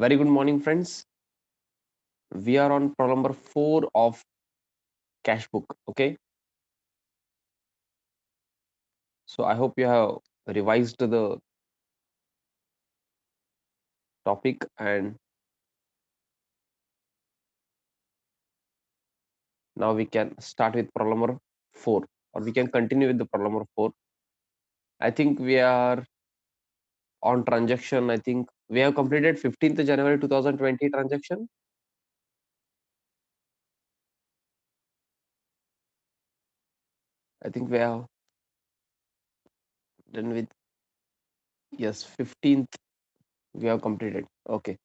Very good morning, friends. We are on problem number 4 of cash book. Okay. So I hope you have revised the topic and now we can start with problem number 4 or we can continue with the problem number 4. I think we are on transaction. I think we have completed 15th January 2020 transaction. I think we have done with, yes, 15th we have completed. Okay.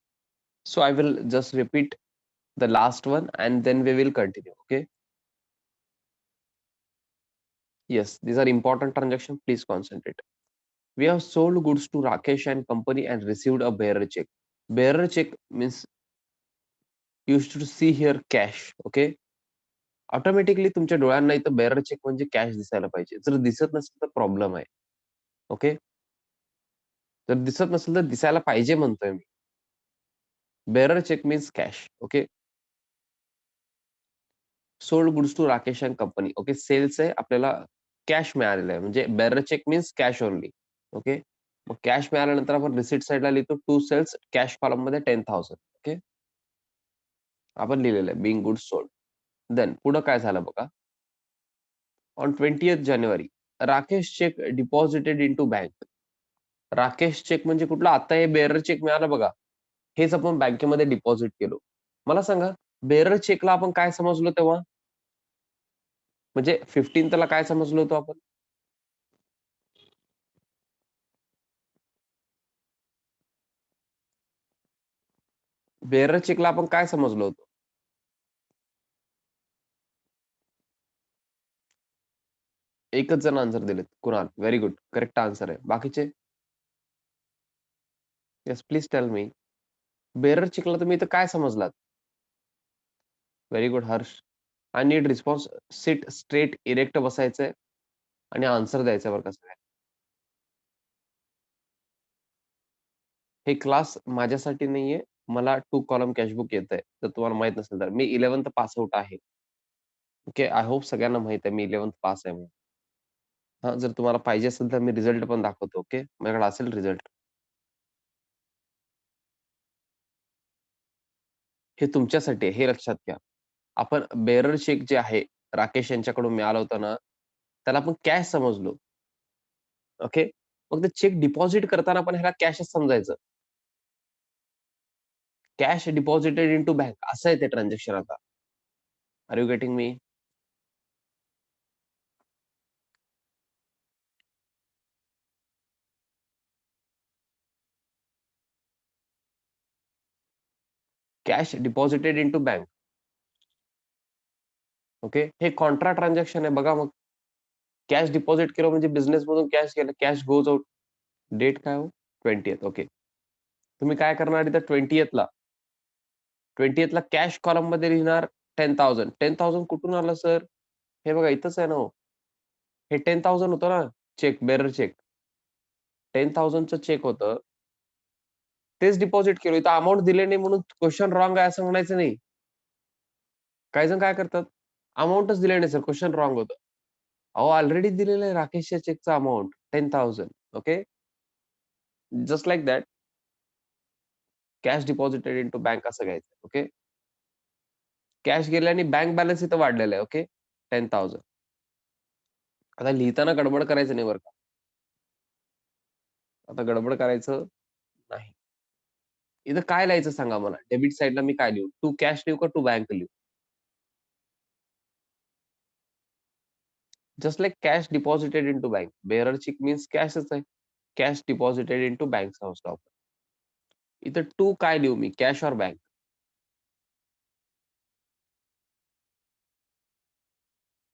So I will just repeat the last one and then we will continue. Okay. Yes, these are important transactions. Please concentrate. We have sold goods to Rakesh and company and received a bearer check. Bearer check means you should see here cash. Okay. Automatically तुमच्या डोळ्यांना इथं बेअरर check म्हणजे cash दिसायला पाहिजे. जर दिसत नसेल तर प्रॉब्लेम आहे. ओके. जर दिसत नसेल तर दिसायला पाहिजे म्हणतोय मी. Bearer cheque means cash. Okay. Sold goods to Rakesh and company. Okay. Sales आहे, आपल्याला कॅश मिळालेलं आहे. म्हणजे bearer cheque means cash only. Okay. मग कॅश मिळाल्यानंतर आपण रिसिट साइडला लिहितो टू सेल्स कॅश कॉलम मध्ये 10,000. ओके. आपण लिहिलेलं आहे बिंग गुड्स सोल्ड. देन पुढं काय झालं बघा. ऑन 20th जानेवारी Rakesh cheque deposited into bank. Rakesh cheque म्हणजे कुठला, आता हे बेअरर चेक मिळालं बघा, हेच आपण बँकेमध्ये डिपॉझिट केलो. मला सांगा, बेअरर चेकला आपण काय समजलो तेव्हा? म्हणजे 15th ला काय समजलो होतो आपण? बेअरर चेकला आपण काय समजलो होतो? एकच जण आन्सर दिलेत. Kunal, very good, correct answer आहे. बाकीचे? Yes, please tell me. Bearer चेकला तुम्ही इथं काय समजलात? Very good Harsh. I need response. Sit straight erect बसायचंय आणि आन्सर द्यायचं बरं का सगळ्यांनी. हे क्लास माझ्यासाठी नाहीये. मला 2 कॉलम कॅशबुक येतंय. जर तुम्हाला माहित नसेल तर. मी 11th पास आउट आहे. ओके. आय होप सगळ्यांना माहित आहे मी 11th पास आहे म्हणून. हां, जर तुम्हाला पाहिजे असेल तर मी रिझल्ट पण दाखवतो. ओके. माझ्याकडे असेल रिझल्ट. हे तुमच्यासाठी आहे, हे लक्षात घ्या. आपण बेअरर चेक जे आहे, राकेश यांच्याकडून मिळालं होतं ना, त्याला आपण कॅश समजलो. ओके. मग ते चेक डिपॉझिट करताना पण ह्याला कॅशच समजायचं. कॅश डिपॉझिटेड इंटू बँक असं आहे ते ट्रान्झॅक्शन आता. Are you getting me? Cash deposited into bank. Okay. हे कॉन्ट्रा ट्रान्झॅक्शन आहे बघा. मग कॅश डिपॉझिट केलं म्हणजे बिझनेस मधून कॅश गेलं, कॅश गोज आउट. डेट काय हो? 20th. ओके. तुम्ही काय करणार इथं 20th ला कॅश कॉलम मध्ये लिहिणार 10,000. 10,000 कुठून आलं सर? हे बघा इथंच आहे ना हो. हे 10,000 होतं ना चेक, बेअरर चेक. 10,000चं चेक होतं. तेच डिपॉझिट केलं. इथं अमाउंट दिले नाही म्हणून क्वेश्चन रॉंग आहे असं म्हणायचं नाही. काही जण काय करतात, अमाउंटच दिले नाही सर, क्वेश्चन रॉंग होतं. अहो ऑलरेडी दिलेलं आहे राकेशच्या चेकचा amount 10,000. Okay. Just like that cash deposited into bank असं घ्यायचं. ओके. कॅश गेल्याने बँक बॅलन्स इथं वाढलेला आहे. ओके. 10,000. आता लिहिताना गडबड करायचं नाही बरं का. आता गडबड करायचं नाही. इथं काय लिहायचं सांगा मला? डेबिट साइडला मी काय लिहू? टू कॅश लिहू का टू बँक लिहू? Just like cash deposited into bank. Bearer cheque means कॅशच आहे. कॅश डिपॉझिटेड इंटू बँक समजतो आपण. इथं टू काय लिहू मी? कॅश और बँक?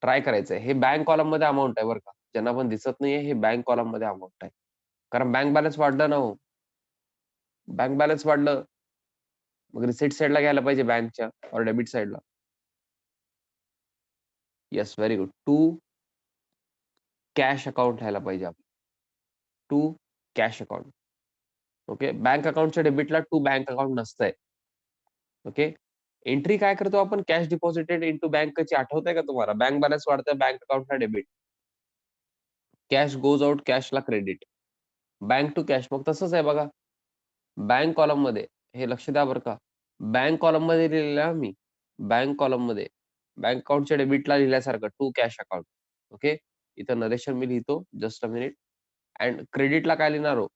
ट्राय करायचंय. हे बँक कॉलम मध्ये अमाउंट आहे बरं का. ज्यांना पण दिसत नाहीये हे बँक कॉलम मध्ये अमाउंट आहे. कारण बँक बॅलन्स वाढलं ना हो. बँक बॅलन्स वाढलं, मग रिसिट साइडला घ्यायला पाहिजे बँकच्या और डेबिट साइडला. Yes, very good. To cash account लिहायला पाहिजे आपण. To cash account. Okay. Bank अकाउंटच्या डेबिटला टू बँक अकाउंट नसतंय. ओके. एंट्री काय करतो आपण? कॅश डिपॉझिटेड इंटू बँकची आठवतंय का तुम्हाला? बँक बॅलन्स वाढतंय, बँक अकाउंटला डेबिट. कॅश गोज आउट, कॅशला क्रेडिट. Bank to cash. मग तसंच आहे बघा. बँक कॉलम मध्ये हे लक्ष द्या बरं का. बँक कॉलम मध्ये लिहिलेलं मी. बँक कॉलम मध्ये बँक अकाउंटच्या डेबिटला लिहिल्यासारखं टू कॅश अकाउंट. ओके. इथं नरेशन मी लिहितो. Just a minute. अँड क्रेडिटला काय लिहिणार हो?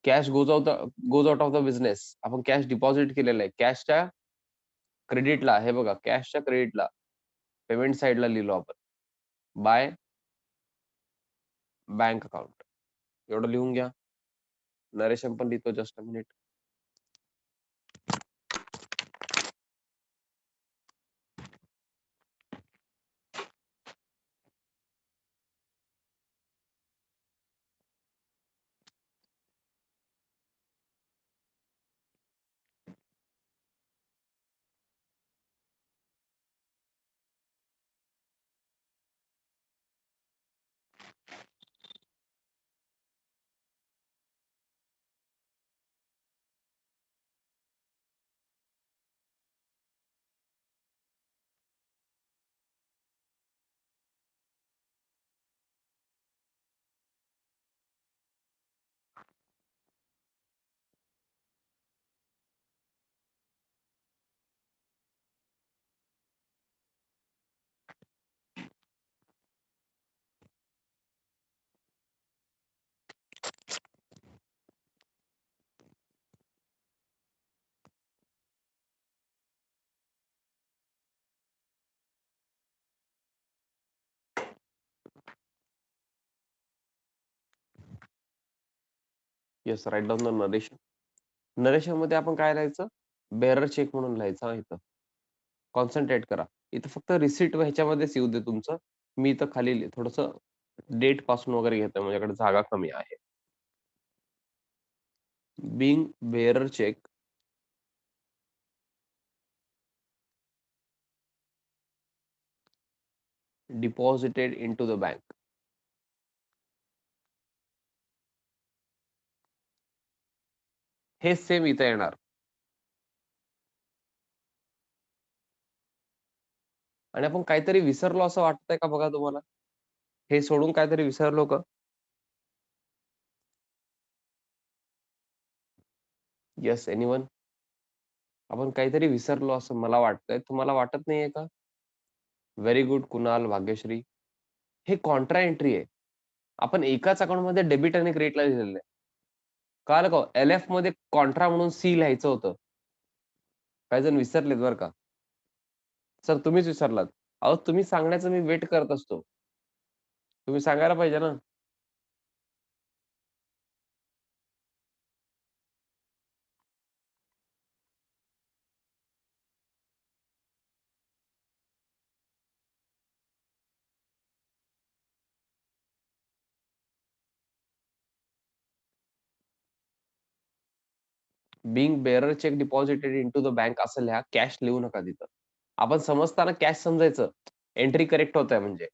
Cash goes out of the business. आपण कॅश डिपॉझिट केलेलं आहे. कॅशच्या क्रेडिटला हे बघा, कॅशच्या क्रेडिटला पेमेंट साइडला लिहिलो आपण. By bank account. एवढं लिहून घ्या. नरेशन पण लिहितो. Just a minute. Yes, write down the narration. Narration मध्ये आपण काय लिहायचं? बेअरर चेक म्हणून लिहायचं. हा इथं कॉन्सन्ट्रेट करा. इथं फक्त रिसिट ह्याच्यामध्येच येऊ दे तुमचं. मी इथं खाली थोडस डेट पासून वगैरे घेतोय, माझ्याकडे जागा कमी आहे. Being bearer cheque deposited into the bank. हे सेम इथं येणार. आणि आपण काहीतरी विसरलो असं वाटतंय का बघा तुम्हाला? हे सोडून काहीतरी विसरलो का? Yes, anyone? आपण काहीतरी विसरलो असं मला वाटतंय. तुम्हाला वाटत नाहीये का? Very good Kunal, Bhagyashree. हे कॉन्ट्रा एंट्री आहे. आपण एकाच अकाउंट मध्ये डेबिट आणि क्रेडिटला लिहिलेलं आहे. कळालं का? LF मध्ये कॉन्ट्रा म्हणून सी लिहायचं होतं. काही जण विसरलेत बरं का. सर तुम्हीच विसरलात. अहो तुम्ही सांगण्याचं मी वेट करत असतो. तुम्ही सांगायला पाहिजे ना. Being bearer cheque deposited into the bank असं लिहा. कॅश लिहू नका तिथं. आपण समजताना कॅश समजायचं. एंट्री करेक्ट होत आहे म्हणजे.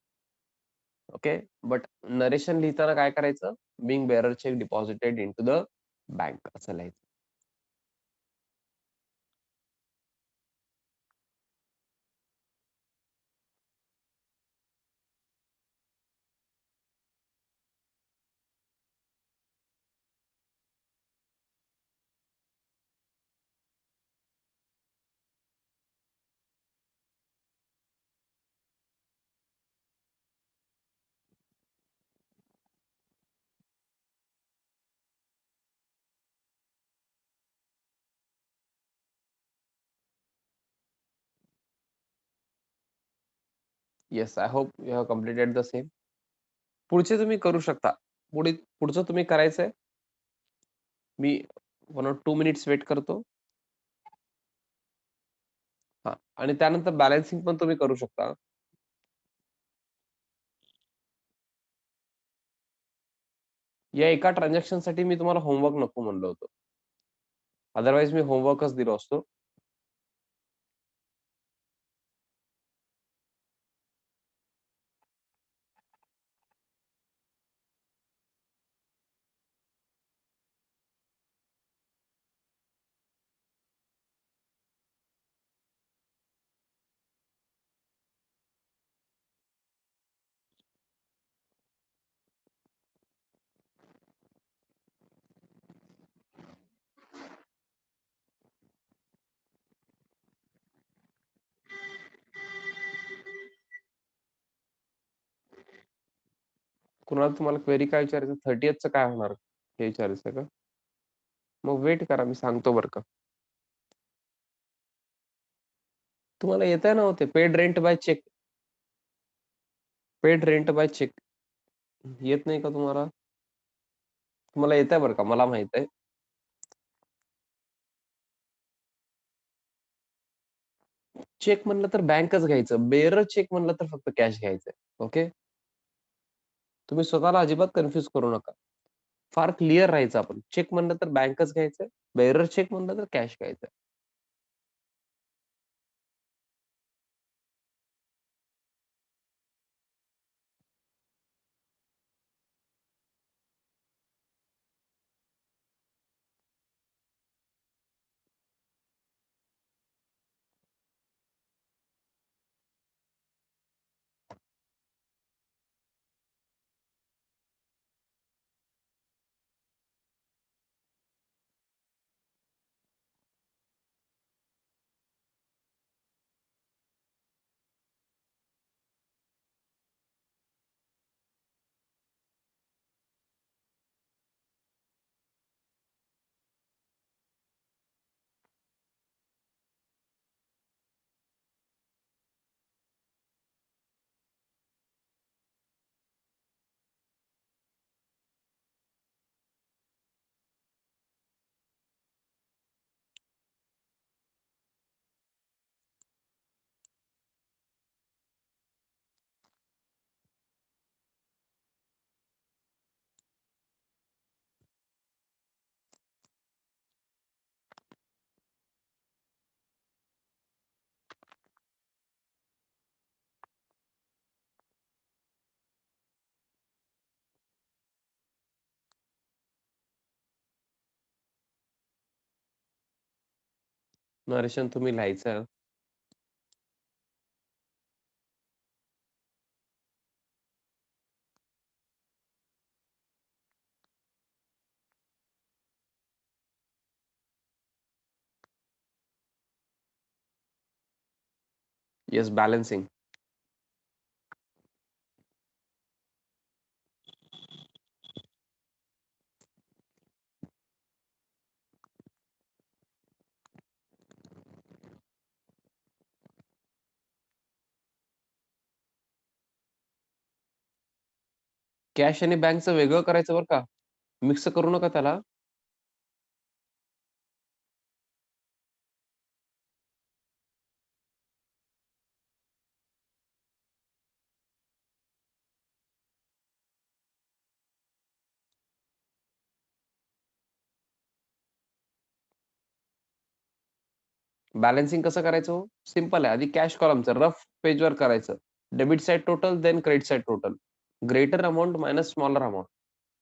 ओके. बट नरेशन लिहिताना काय करायचं? Being bearer cheque deposited into the bank असं लिहायचं. Yes, I hope you have completed the same. पुढचे तुम्ही करू शकता. पुढचं तुम्ही करायचंय. मी 1 or 2 मिनिट्स वेट करतो. हा, आणि त्यानंतर बॅलन्सिंग पण तुम्ही करू शकता. या एका ट्रान्झॅक्शन साठी मी तुम्हाला होमवर्क नको म्हणलो होतो. अदरवाईज मी होमवर्कच दिलो असतो. कुणाल तुम्हाला क्वेरी काय विचारायचं? 30th काय होणार? हे विचारायचं का? मग वेट करा मी सांगतो बरं का. तुम्हाला येतंय ना हो ते paid rent by cheque. Paid rent by cheque. येत नाही का तुम्हाला? तुम्हाला येतंय बरं का, मला माहित आहे. चेक म्हणलं तर बँकच घ्यायचं. बेअरर चेक म्हणलं तर फक्त कॅश घ्यायचंय. ओके. तुम्ही स्वतःला अजिबात कन्फ्यूज करू नका. फार क्लिअर राहायचं आपण. चेक म्हणलं तर बँकच घ्यायचंय. बेअरर चेक म्हणलं तर कॅश घ्यायचंय. नरेशन तुम्ही लिहायचं. Yes, balancing. कॅश आणि बँकचं वेगळं करायचं बरं का. मिक्स करू नका त्याला. बॅलन्सिंग कसं करायचं हो? सिंपल आहे. आधी कॅश कॉलमचं रफ पेजवर करायचं. Debit side total, then credit side total. Greater amount minus smaller amount.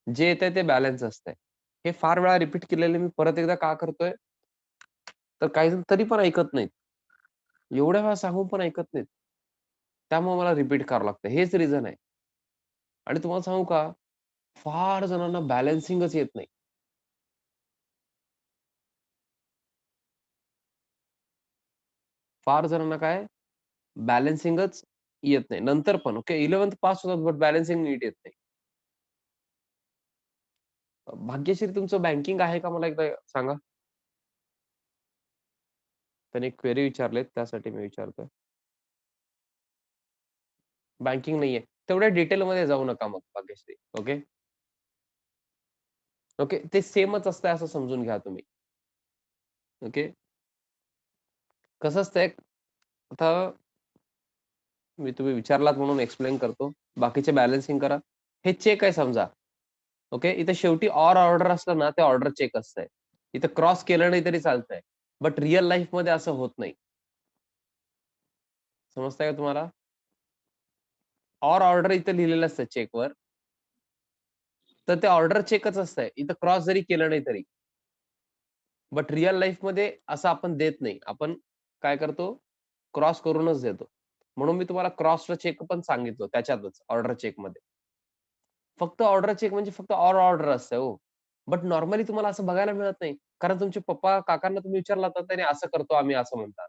जे येतंय ते बॅलन्स असतंय. हे फार वेळा रिपीट केलेले मी परत एकदा का करतोय? तर काही जण तरी पण ऐकत नाहीत. एवढ्या वेळा सांगून पण ऐकत नाहीत. त्यामुळे मला रिपीट करावं लागतं. हेच रिझन आहे. आणि तुम्हाला सांगू का? फार जणांना बॅलन्सिंगच येत नाही. फार जणांना काय बॅलन्सिंगच येत नाही. नंतर पण ओके 11th पास होतात बट बॅलन्सिंग नीट येत नाही. भाग्यश्री तुमचं बँकिंग आहे का मला एकदा सांगा? त्यांनी एक क्वेरी विचारलेत त्यासाठी मी विचारतोय. बँकिंग नाहीये. तेवढ्या डिटेलमध्ये जाऊ नका मग भाग्यश्री. ओके. ओके. ते सेमच असतंय असं समजून घ्या तुम्ही. ओके. कसं असतंय आता मी तुम्ही विचारलात म्हणून एक्सप्लेन करतो. बाकीचे बॅलन्सिंग करा. हे चेक आहे समजा. ओके. इथे शेवटी ऑर ऑर्डर असलं ना, ते ऑर्डर चेक असतंय. इथं क्रॉस केलं नाही तरी चालतंय. बट रिअल लाईफमध्ये असं होत नाही. समजतंय का तुम्हाला? ऑर ऑर्डर इथं लिहिलेलं असतं चेकवर. तर ते ऑर्डर चेकच असतंय. इथं क्रॉस जरी केलं नाही तरी. बट रिअल लाईफमध्ये असं आपण देत नाही. आपण काय करतो? क्रॉस करूनच देतो. म्हणून मी तुम्हाला क्रॉसला चेक पण सांगितलं त्याच्यातच ऑर्डर चेकमध्ये. फक्त ऑर्डर चेक म्हणजे फक्त ऑर ऑर्डर असतं हो. बट नॉर्मली तुम्हाला असं बघायला मिळत नाही. कारण तुमचे पप्पा, काकांना तुम्ही विचारलं तर त्याने असं करतो आम्ही असं म्हणतात.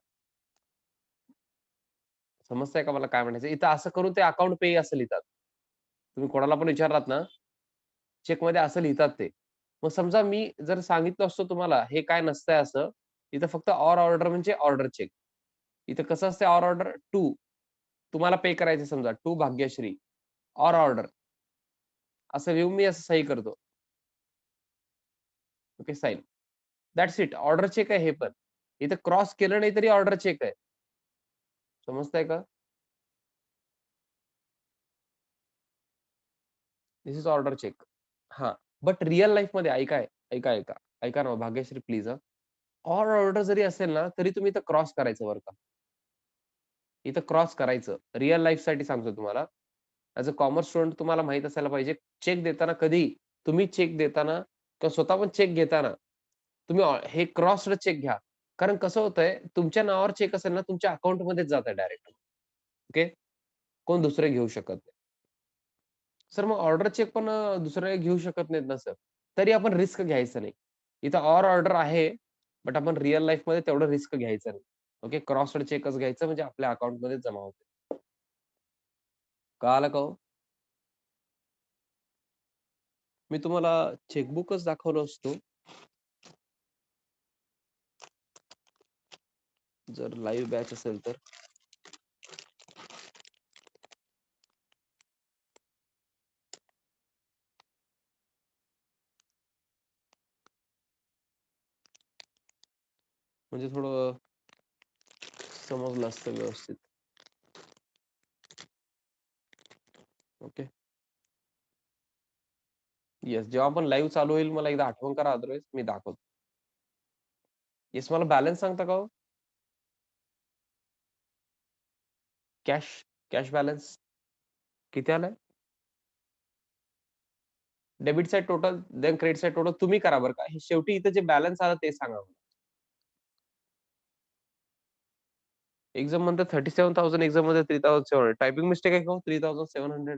समजतंय का मला काय म्हणायचं? इथं असं करून ते अकाउंट पे असं लिहितात. तुम्ही कोणाला पण विचारलात ना, चेकमध्ये असं लिहितात ते. मग समजा मी जर सांगितलं असतं तुम्हाला, हे काय नसतंय असं, इथं फक्त ऑर ऑर्डर म्हणजे ऑर्डर चेक. इथं कसं असतं ऑर ऑर्डर टू तुम्हाला पे करायचं समजा, टू भाग्यश्री ऑर ऑर्डर असं लिहून मी असं सही करतो. Okay, sign. That's it. Order cheque आहे हे पण. इथं क्रॉस केलं नाही तरी ऑर्डर चेक आहे. समजतंय का? This is order cheque. हां. बट रिअल लाईफमध्ये ऐका. ऐका ना भाग्यश्री प्लीज ऑर ऑर्डर जरी असेल ना, तरी तुम्ही इथं क्रॉस करायचं बरं का. इथं क्रॉस करायचं. रिअल लाईफसाठी सांगतो तुम्हाला. ॲज अ कॉमर्स स्टुडंट तुम्हाला माहीत असायला पाहिजे. चेक देताना कधी तुम्ही चेक देताना किंवा स्वतः पण चेक घेताना तुम्ही हे क्रॉस्ड चेक घ्या. कारण कसं होतंय, तुमच्या नावावर चेक असेल ना, तुमच्या अकाउंटमध्येच जातंय डायरेक्ट. ओके. कोण दुसरे घेऊ शकत नाही. सर मग ऑर्डर चेक पण दुसरे घेऊ शकत नाहीत ना सर. तरी आपण रिस्क घ्यायचं नाही. इथं ऑर्डर आहे, बट आपण रिअल लाईफमध्ये तेवढं रिस्क घ्यायचं नाही. ओके. क्रॉस्ड चेकच घ्यायचं म्हणजे आपल्या अकाउंटमध्ये जमा होते. कळालं का हो? मी तुम्हाला चेकबुकच दाखवलं असतो. जर लाईव्ह बॅच असेल तर. म्हणजे थोडं समजलं असतं व्यवस्थित. ओके. येस. जेव्हा पण लाईव्ह चालू होईल मला एकदा आठवण करा अदरवाईज मी दाखवतो. येस मला बॅलन्स सांगता का हो? कॅश कॅश बॅलन्स किती आलाय? Debit side total, then credit side total तुम्ही करा बरं का. हे शेवटी इथं जे बॅलन्स आलं ते सांगा मला. एक जण म्हणतो 37,000 एक जण म्हणतो 3,700 टायपिंग मिस्टेक आहे का हो? 3,700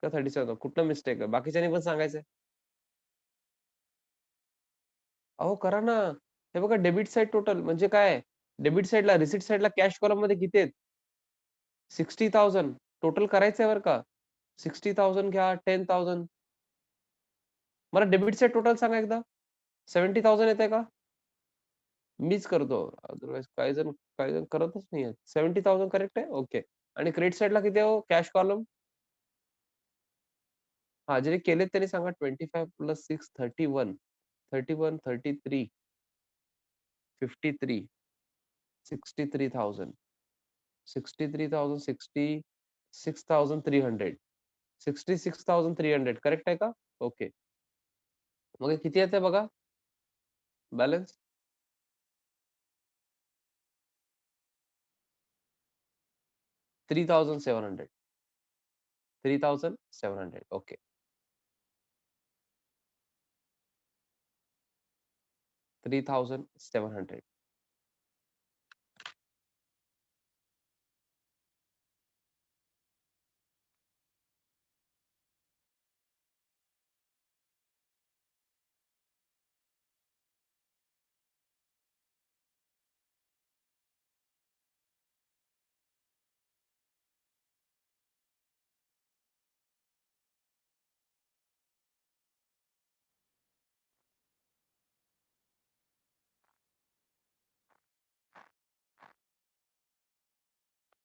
का 37 कुठलं मिस्टेक आहे? बाकीच्यांनी पण सांगायचंय. अहो करा ना. हे बघा डेबिट साइड टोटल म्हणजे काय? डेबिट साइडला रिसीट साइडला कॅश कॉलममध्ये किती आहेत? 60,000 टोटल करायचंय बरं का. 60,000 घ्या, 10,000 मला डेबिट साइड टोटल सांगा एकदा. 70,000 येतंय का? मीच करतो. अदरवाईज काही जण करतच नाहीयेत. 70,000 करेक्ट आहे? ओके. आणि क्रेडिट साइडला किती आहे हो कॅश कॉलम? हां, ज्यांनी केलेत त्यांनी सांगा 25 प्लस 6 31, 31, 33, 53, 63,000, 63,000, 66,300, 66,300 करेक्ट आहे का? ओके. मग हे किती येतंय बघा बॅलन्स? 3,700, 3,700 ओके. 3,700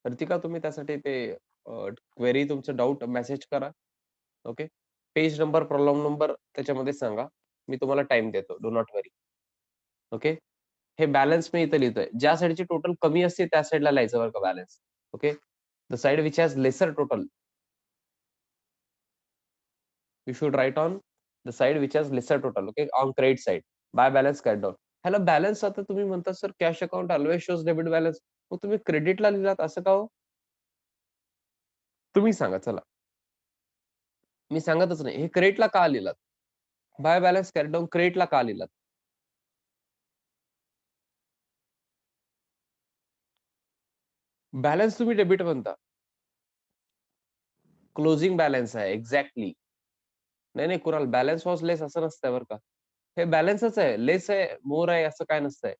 रितिका तुम्ही त्यासाठी ते क्वेरी तुमचं डाउट मेसेज करा. Okay. Page number, problem number त्याच्यामध्ये सांगा. मी तुम्हाला टाईम देतो. Do not worry. ओके. हे बॅलन्स मी इथे लिहितोय. ज्या साइडची टोटल कमी असते त्या साइडला लिहायचं बरं का balance. Okay. The side which has lesser total you should write on the side which has lesser total okay on credit side. By balance cut down. ह्याला बॅलन्स आता तुम्ही म्हणता sir cash account always shows debit balance. मग तुम्ही क्रेडिटला लिहिलात असं का हो? तुम्ही सांगा चला. मी सांगतच नाही. हे क्रेडिटला का लिहिलात? बाय बॅलन्स कॅरी डाउन क्रेडिटला का लिहिलात? बॅलन्स तुम्ही डेबिट म्हणता. क्लोजिंग बॅलन्स आहे. एक्झॅक्टली. नाही, नाही कुणाल बॅलन्स वॉज लेस असं नसतंय बरं का. हे बॅलन्सच आहे. लेस आहे, मोर आहे असं काय नसतंय.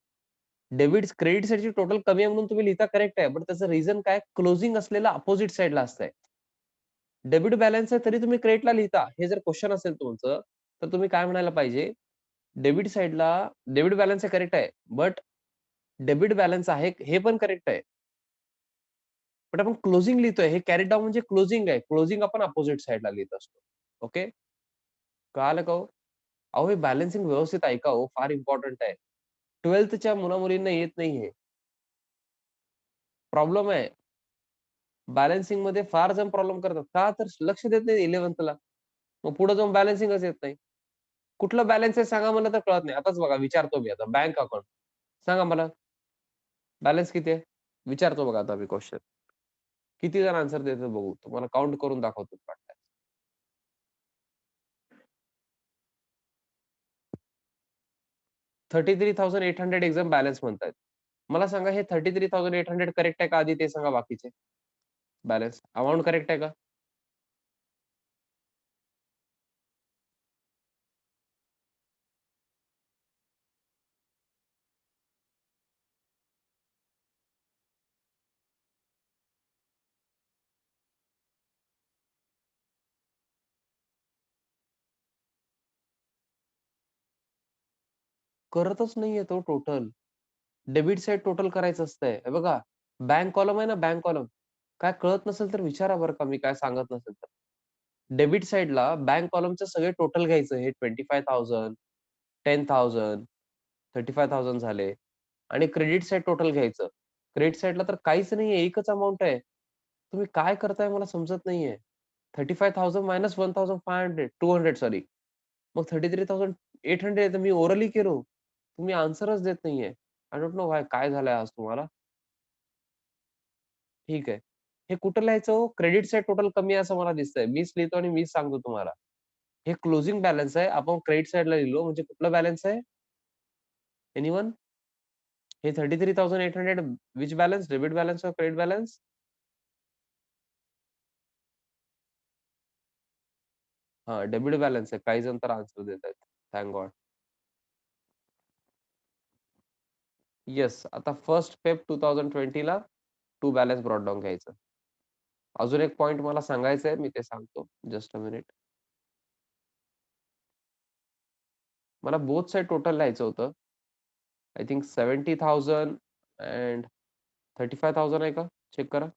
डेबिट क्रेडिट साइडची टोटल कमी आहे म्हणून तुम्ही लिहिता करेक्ट आहे. पण त्याचं रिझन काय क्लोजिंग असलेलं अपोझिट साइडला असतंय. डेबिट बॅलन्स आहे तरी तुम्ही क्रेडिटला लिहिता. हे जर क्वेशन असेल तुमचं, तर तुम्ही काय म्हणायला पाहिजे, डेबिट साइडला डेबिट बॅलन्स हे करेक्ट आहे. बट डेबिट बॅलन्स आहे हे पण करेक्ट आहे. बट आपण क्लोजिंग लिहितोय. हे कॅरी डाउन म्हणजे क्लोजिंग आहे. क्लोजिंग आपण अपोझिट साइडला लिहित असतो. ओके. कळालं का हो? अहो हे बॅलन्सिंग व्यवस्थित ऐका हो. फार इम्पोर्टंट आहे. 12thच्या मुला-मुलींना येत नाही हे. प्रॉब्लेम आहे. बॅलन्सिंगमध्ये फार जण प्रॉब्लेम करतात. का? तर लक्ष देत नाही 11thला. मग पुढे जाऊन बॅलन्सिंगच येत नाही. कुठलं बॅलन्स आहे सांगा मला तर कळत नाही. आताच बघा विचारतो मी आता बँक अकाउंट. सांगा मला बॅलन्स किती आहे? विचारतो बघा आता मी क्वेशन. किती जण आन्सर देतात बघू. तुम्हाला काउंट करून दाखवतो. 33,800 एक्झाम बॅलन्स म्हणतायत. मला सांगा हे 33,800 करेक्ट आहे का आधी ते सांगा बाकीचे? बॅलन्स अमाउंट करेक्ट आहे का? करतच नाहीये तो टोटल. डेबिट साइड टोटल करायचं असतंय. हे बघा, बँक कॉलम आहे ना बँक कॉलम. काय कळत नसेल तर विचारा बरं का मी काय सांगत नसेल तर. डेबिट साइडला बँक कॉलमचे सगळे टोटल घ्यायचं. हे 25,000, 10,000, 35,000 झाले आणि क्रेडिट साइड टोटल घ्यायचं. क्रेडिट साइडला तर काहीच नाहीये. एकच अमाउंट आहे. तुम्ही काय करताय मला समजत नाहीये. 35,000 मायनस 1,500 200 सॉरी. मग 33,800 तर मी ओरली केलो. तुम्ही आन्सरच देत नाहीये. आय डोंट नो व्हाय काय झालंय आज तुम्हाला? ठीक आहे. हे कुठं लिहायचं हो? क्रेडिट साइड टोटल कमी आहे असं मला दिसतंय. मीच लिहितो आणि मीच सांगतो तुम्हाला. हे क्लोजिंग बॅलन्स आहे. आपण क्रेडिट साइडला लिहिलो म्हणजे कुठला बॅलन्स आहे? एनीवन? हे 33,800 व्हिच बॅलन्स? डेबिट बॅलन्स और क्रेडिट बॅलन्स? हां, डेबिट बॅलन्स आहे. काही जण तर आन्सर देतायत. Thank God. येस. आता 1st फेब 2020 ला टू बॅलन्स ब्रॉट डाउन घ्यायचं. अजून एक पॉइंट मला सांगायचा आहे. मी ते सांगतो. Just a minute. मला बोथ साइड टोटल लिहायचं होतं. आय थिंक 70,000 अँड 35,000 आहे का? चेक करा.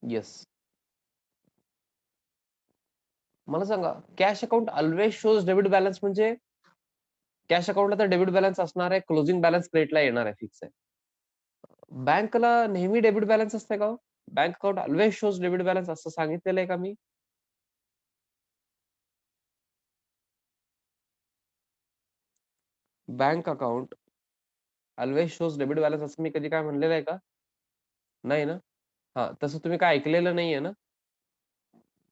येस. मला सांगा cash account always shows debit balance म्हणजे कॅश अकाउंटला तर डेबिट बॅलन्स असणार आहे. क्लोजिंग बॅलन्स क्रेडिटला येणार आहे फिक्स आहे. बँकला नेहमी डेबिट बॅलन्स असते का हो? Bank account always shows debit balance असं सांगितलेलं आहे का मी? Bank account always shows debit balance असं मी कधी काय म्हणलेलं आहे का? नाही ना? हां, तसं तुम्ही काय ऐकलेलं नाहीये ना?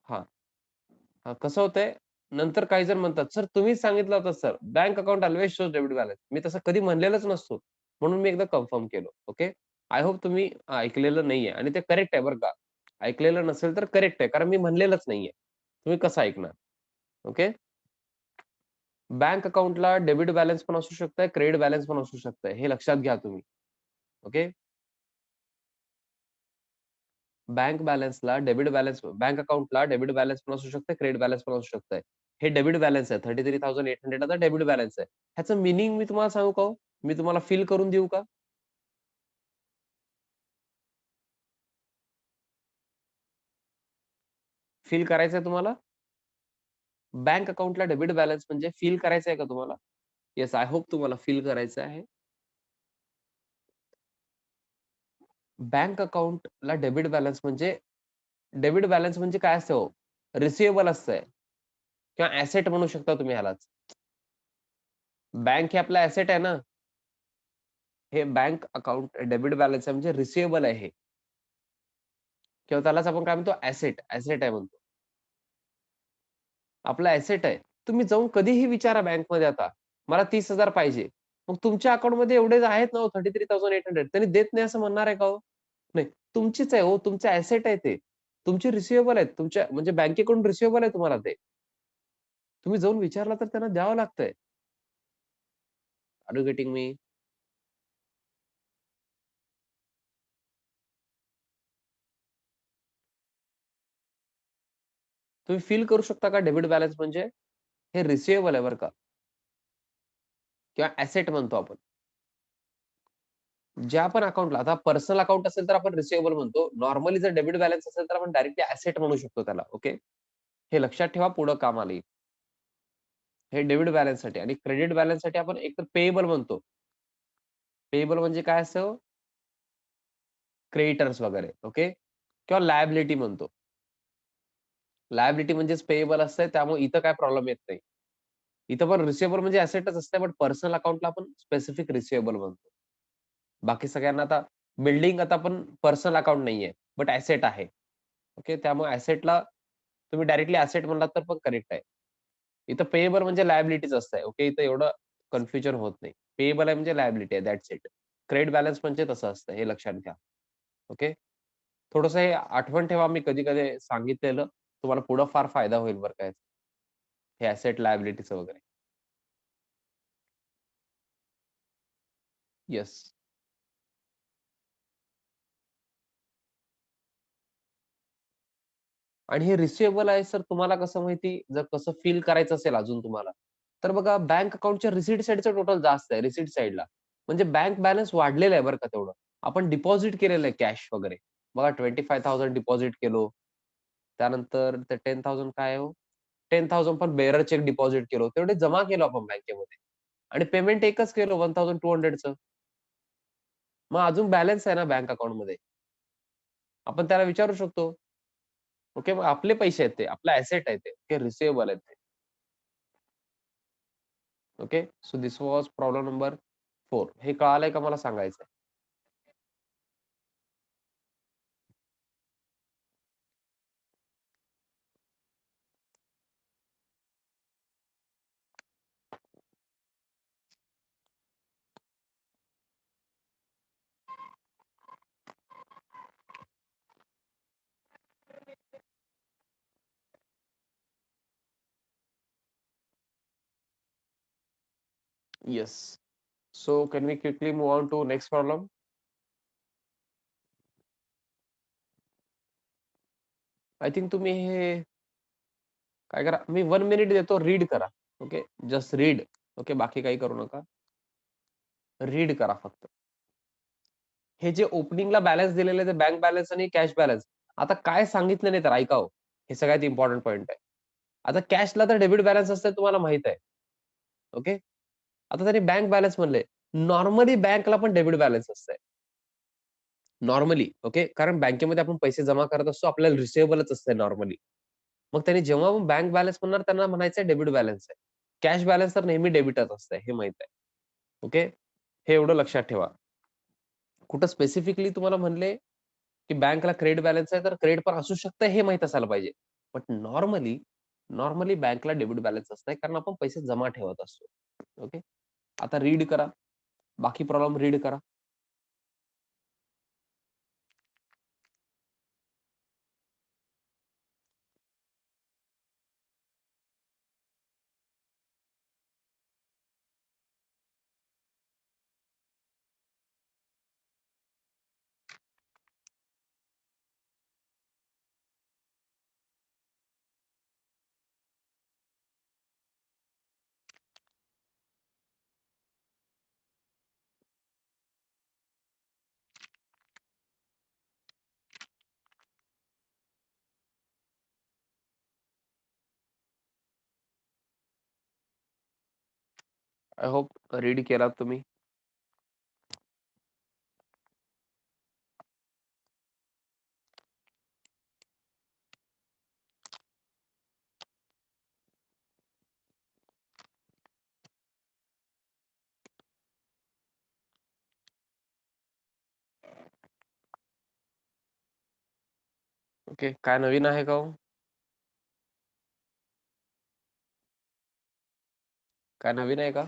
हां. हां, कसं होतंय, नंतर काही जण म्हणतात, "सर तुम्हीच सांगितलं होतं सर, bank account always shows debit balance." मी तसं कधी म्हणलेलंच नसतो. म्हणून मी एकदा कन्फर्म केलं. ओके. आय होप तुम्ही ऐकलेलं नाहीये आणि ते करेक्ट आहे बरं का. ऐकलेलं नसेल तर करेक्ट आहे. कारण मी म्हणलेलंच नाहीये. तुम्ही कसं ऐकणार? ओके. बँक अकाउंटला डेबिट बॅलन्स पण असू शकतंय, क्रेडिट बॅलन्स पण असू शकतंय. हे लक्षात घ्या तुम्ही. ओके. बँक अकाउंटला डेबिट बॅलन्स पण असू शकतंय, क्रेडिट बॅलन्स पण असू शकतंय. हे डेबिट बॅलन्स आहे. 33,800 आता डेबिट बॅलन्स आहे. ह्याचं मीनिंग मी तुम्हाला सांगू का हो? मी तुम्हाला फिल करून देऊ का? फील करायचंय तुम्हाला? बँक अकाउंटला डेबिट बॅलन्स म्हणजे फील करायचंय का तुम्हाला? येस, आय होप तुम्हाला फील करायचं आहे. बँक अकाउंटला डेबिट बॅलन्स म्हणजे काय असतं हो? रिसिव्हेबल असतंय किंवा ॲसेट म्हणू शकता तुम्ही ह्यालाच. बँक हे आपला ॲसेट आहे ना. हे बँक अकाउंट डेबिट बॅलन्स आहे म्हणजे रिसिव्हेबल आहे हे किंवा त्यालाच आपण काय म्हणतो ॲसेट आहे म्हणतो. आपला ॲसेट आहे. तुम्ही जाऊन कधीही विचारा बँकमध्ये आता, मला 30,000 पाहिजे. मग तुमच्या अकाउंटमध्ये एवढे आहेत ना हो 33,800 त्यांनी देत नाही असं म्हणणार आहे का हो? नाही. तुमचीच आहे हो, तुमचे ॲसेट आहे ते. तुमचे रिसिव्हेबल आहेत. तुमच्या म्हणजे बँकेकडून रिसिव्हेबल आहे तुम्हाला ते. तुम्ही जाऊन विचारला तर त्यांना द्यावं लागतंय. Are you getting me? तुम्ही फील करू शकता का डेबिट बॅलन्स म्हणजे? हे रिसिव्हेबल आहे बरं का किंवा ॲसेट म्हणतो आपण. ज्या पण अकाउंटला आता पर्सनल अकाउंट असेल तर आपण रिसिव्हेबल म्हणतो. नॉर्मली जर डेबिट बॅलन्स असेल तर आपण डायरेक्टली ॲसेट म्हणू शकतो त्याला. ओके. हे लक्षात ठेवा पुढं कामाला येईल. हे डेबिट बॅलन्ससाठी आणि क्रेडिट बॅलन्ससाठी आपण एकतर पेएबल म्हणतो. पेएबल म्हणजे काय असतं? क्रेडिटर्स वगैरे. ओके. किंवा लायबिलिटी म्हणतो. लायबिलिटी म्हणजेच पेएबल असतंय त्यामुळे इथं काय प्रॉब्लेम येत नाही. इथं पण रिसिव्हेबल म्हणजे ॲसेटच असतंय, बट पर्सनल अकाउंटला आपण स्पेसिफिक रिसिव्हेबल म्हणतो. बाकी सगळ्यांना आता बिल्डिंग आता पण पर्सनल अकाउंट नाहीये, बट ॲसेट आहे. ओके. त्यामुळे ॲसेटला तुम्ही डायरेक्टली ॲसेट म्हणलात तर पण करेक्ट आहे. इथं पेएबल म्हणजे लायबिलिटीज असतंय. ओके. इथं एवढं कन्फ्युजन होत नाही. पेएबल आहे म्हणजे लायबिलिटी आहे दॅट्स इट. क्रेडिट बॅलन्स म्हणजे तसं असतं हे लक्षात घ्या. ओके. थोडंसं हे आठवण ठेवा मी कधी-कधी सांगितलेलं. तुम्हाला पुढं फार फायदा होईल बरं का याचा. हे ॲसेट लायबिलिटीचं वगैरे. येस. आणि हे रिसिव्हेबल आहे सर तुम्हाला कसं माहिती जर कसं फील करायचं असेल अजून तुम्हाला, तर बघा बँक अकाउंटच्या रिसीट साइडचं टोटल जास्त आहे रिसीट साइडला. म्हणजे बँक बॅलन्स वाढलेला आहे बरं का तेवढं. आपण डिपॉझिट केलेलं आहे कॅश वगैरे. बघा 25,000 डिपॉझिट केलो. त्यानंतर ते 10,000 काय आहे हो? 10,000 पण बेअरर चेक डिपॉझिट केलो. तेवढे जमा केलो आपण बँकेमध्ये आणि पेमेंट एकच केलं 1200चं. मग अजून बॅलन्स आहे ना बँक अकाउंटमध्ये. आपण त्याला विचारू शकतो. ओके. मग आपले पैसे आहेत ते. आपला ॲसेट आहे ते. ते रिसिव्हेबल आहेत ते. Okay. So this was problem number 4. हे कळालंय का मला सांगायचंय? Yes. So can we quickly move on to next problem? I think तुम्ही हे काय करा, मी 1 मिनिट देतो रीड करा. ओके. Just read. ओके. बाकी काही करू नका. रीड करा फक्त. हे जे ओपनिंगला बॅलन्स दिलेले ते बँक बॅलन्स आणि कॅश बॅलन्स. आता काय सांगितलं नाही तर ऐका हो. हे सगळ्यात इम्पोर्टंट पॉइंट आहे. आता कॅशला तर डेबिट बॅलन्स असतं तुम्हाला माहीत आहे. ओके. आता त्यांनी बँक बॅलन्स म्हणले. नॉर्मली बँकला पण डेबिट बॅलन्स असतंय. Normally okay. कारण बँकेमध्ये आपण पैसे जमा करत असतो. आपल्याला रिसिव्हेबलच असतंय नॉर्मली. मग त्यांनी जेव्हा बँक बॅलन्स म्हणणार त्यांना म्हणायचंय डेबिट बॅलन्स आहे. कॅश बॅलन्स तर नेहमी डेबिटच असतंय हे माहीत आहे. ओके. हे एवढं लक्षात ठेवा. कुठं स्पेसिफिकली तुम्हाला म्हणले, की बँकला क्रेडिट बॅलन्स आहे तर क्रेडिट पण असू शकतं हे माहीत असायला पाहिजे. बट नॉर्मली बँकला डेबिट बॅलन्स असतंय कारण आपण पैसे जमा ठेवत असतो. ओके. आता रीड करा. बाकी प्रॉब्लेम रीड करा. आय होप रीड केलात तुम्ही. ओके. काय नवीन आहे का हो? काय नवीन आहे का?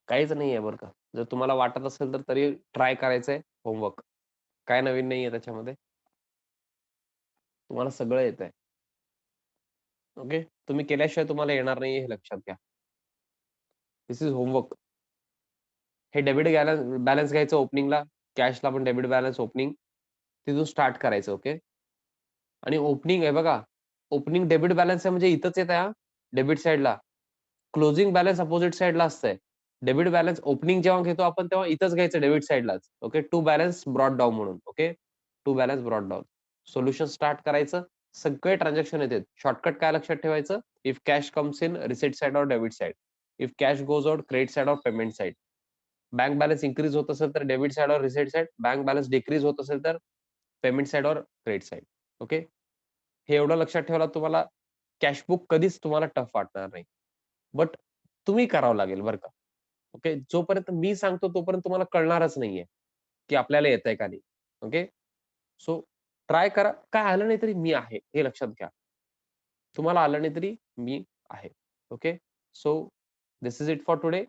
काहीच नाहीये बरं का. जर तुम्हाला वाटत असेल तर तरी ट्राय करायचंय होमवर्क. काय नवीन नाहीये त्याच्यामध्ये. तुम्हाला सगळं येतंय. ओके. तुम्ही केल्याशिवाय तुम्हाला येणार नाहीये हे लक्षात घ्या. This is homework. हे डेबिट बॅलन्स घ्यायचं ओपनिंगला. कॅशला पण डेबिट बॅलन्स ओपनिंग. तिथून स्टार्ट करायचं. ओके. आणि ओपनिंग आहे बघा. ओपनिंग डेबिट बॅलन्स आहे म्हणजे इथंच येत आहे हां, डेबिट साइडला. क्लोजिंग बॅलन्स अपोझिट साइडला असतंय. डेबिट बॅलन्स ओपनिंग जेव्हा घेतो आपण तेव्हा इथंच घ्यायचं डेबिट साइडलाच. Okay. To balance brought down म्हणून. Okay. To balance brought down. Solution start करायचं. सगळे ट्रान्झॅक्शन येतात. शॉर्टकट काय लक्षात ठेवायचं? If cash comes in receipt side और debit side. If cash goes out credit side और payment side. Bank balance increase होत असेल तर डेबिट साइड और receipt side. Bank balance decrease होत असेल तर पेमेंट साइड और क्रेडिट साइड. ओके. हे एवढं लक्षात ठेवलात तुम्हाला कॅशबुक कधीच तुम्हाला टफ वाटणार नाही. बट तुम्ही करावं लागेल बरं का. ओके. जोपर्यंत मी सांगतो तोपर्यंत तुम्हाला कळणारच नाहीये, की आपल्याला येतंय का नाही. ओके. सो ट्राय करा. काय आलं नाही तरी मी आहे, हे लक्षात घ्या. तुम्हाला आलं नाही तरी मी आहे. Okay. So this is it for today.